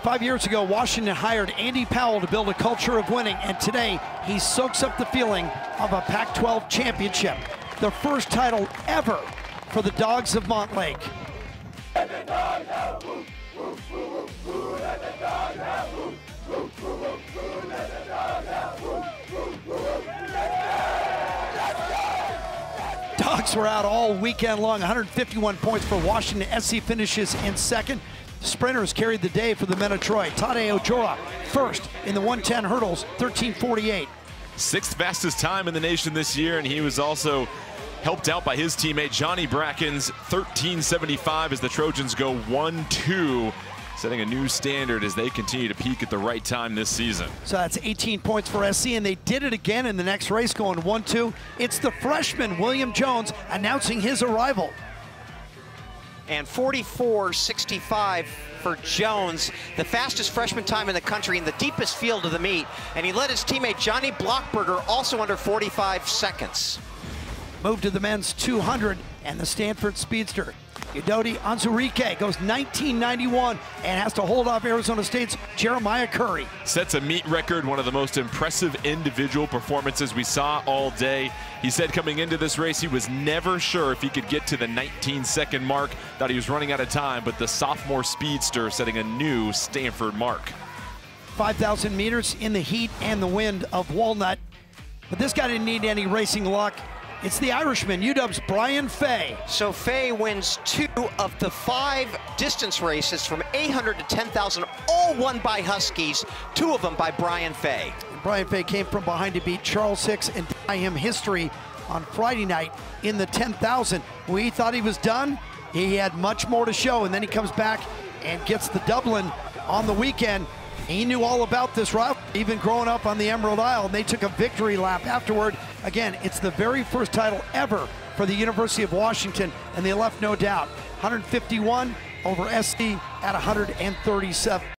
5 years ago, Washington hired Andy Powell to build a culture of winning, and today he soaks up the feeling of a Pac-12 championship, the first title ever for the Dogs of Montlake. Dogs were out all weekend long. 151 points for Washington. SC finishes in second. Sprinters carried the day for the men of Troy. Tade Ojora first in the 110 hurdles, 13:48. Sixth fastest time in the nation this year, and he was also helped out by his teammate Johnny Bracken's 13:75 as the Trojans go 1-2, setting a new standard as they continue to peak at the right time this season. So that's 18 points for SC, and they did it again in the next race, going 1-2. It's the freshman, William Jones, announcing his arrival. And 44.65 for Jones, the fastest freshman time in the country in the deepest field of the meet. And he led his teammate Johnny Blockberger also under 45 seconds. Move to the men's 200 and the Stanford Speedster. Udodi Anzurike goes 19.91 and has to hold off Arizona State's Jeremiah Curry. Sets a meet record, one of the most impressive individual performances we saw all day. He said coming into this race he was never sure if he could get to the 19-second mark. Thought he was running out of time, but the sophomore speedster setting a new Stanford mark. 5,000 meters in the heat and the wind of Walnut. But this guy didn't need any racing luck. It's the Irishman, UW's Brian Fay. So Fay wins 2 of the 5 distance races from 800 to 10,000, all won by Huskies, 2 of them by Brian Fay. And Brian Fay came from behind to beat Charles Hicks and deny him history on Friday night in the 10,000. We thought he was done. He had much more to show, and then he comes back and gets the Dublin on the weekend. He knew all about this rivalry, even growing up on the Emerald Isle, and they took a victory lap afterward. Again, it's the very first title ever for the University of Washington, and they left no doubt. 151 over SC at 137.